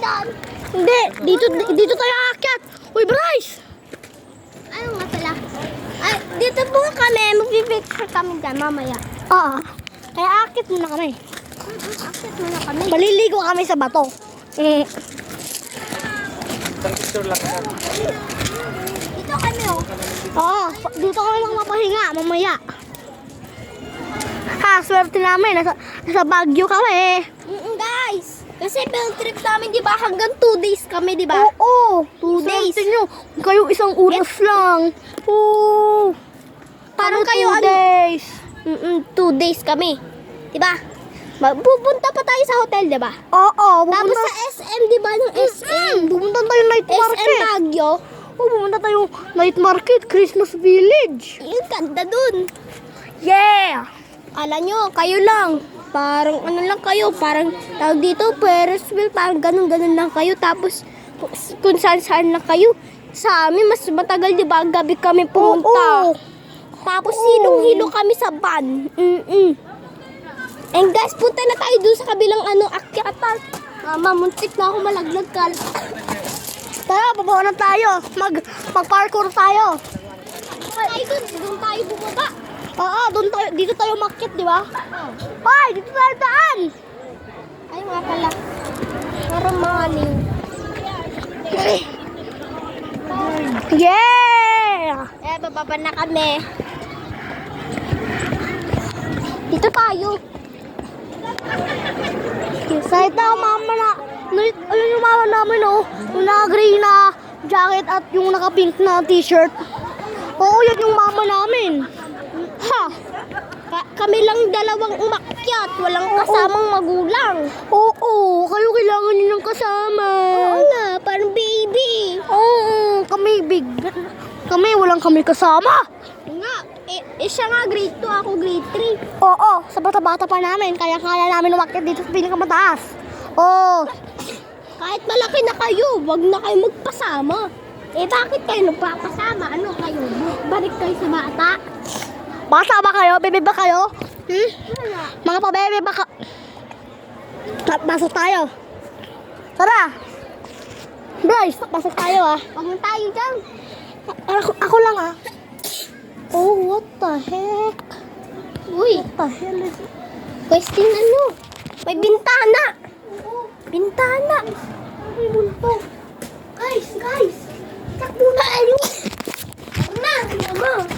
doon. Hindi, dito tayo aakyat. Uy, Bryce! Ano nga pala? Ay, dito po kami. Mag-picture kami dyan mamaya. Ah, kaya aakyat muna kami. Akit muna kami. Maliligo kami sa bato. Picture lang yan. Dito kami oh. Dito kami lang mapahinga mamaya. Swerte namin. Nasa Baguio kami. Guys, kasi field trip namin, di ba? Hanggang 2 days kami, di ba? Oo, 2 days. Swerte nyo. Kayo isang oras lang. Oo. Parang Kami kayo 2 days. 2 days kami. Di ba? Pupunta pa tayo sa hotel, di ba? Oo, Tapos sa SM, di ba? Nung SM. Pumunta tayo night SM market. Baguio. Pumunta tayo night market, Christmas Village. Yung ganda dun. Yeah! Alam nyo, kayo lang. Parang ano lang kayo, parang tawag dito, Ferris wheel, parang ganun-ganun lang kayo. Tapos kung saan-saan lang kayo. Sa amin, mas matagal, di ba? Gabi kami pumunta. Oo. Tapos silong-hilo kami sa van. And guys, punta na tayo dun sa kabilang akyatan. Mama, muntik na ako malaglag ka. Tara, baba na tayo. Mag-parkour tayo. Tayo dun tayo bumaba. Oo, dito tayo makyat, di ba? Ay, dito tayo daan. Ay, nga pala. Parang mga aliw. Yeah! Bababa na kami. Dito tayo. Kahit na mama na, ayun yung mama namin, oh. Yung naka-gray na jacket at yung naka-pink na t-shirt. Oo, yan yung mama namin. Ha! Kami lang dalawang umakyat. Walang kasamang magulang. Oo, kayo kailangan nyo ng kasama. Oo nga, parang baby. Oo, kami walang kami kasama. Nga, siya nga grade 2, ako grade 3. Oo, sa bata-bata pa namin, kaya namin umakyat dito sa pinakamataas. Oo. Kahit malaki na kayo, wag na kayo magpasama. Bakit kayo nagpapasama? Ano kayo? Balik kayo sa bata? Bata ba kayo? Bebe ba kayo? Wala. Mga pabebe ba ka? Pasok tayo. Tara. Bryce, pasok tayo ah. Huwag na tayo dyan. Ako lang ah. Oh, what the heck? Uy, What the hell is it? guys, tingnan nyo. May bintana. Bintana. May multo. Guys. Takbo na. Ayun. Na, tingnan mo.